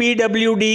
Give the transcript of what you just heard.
PWD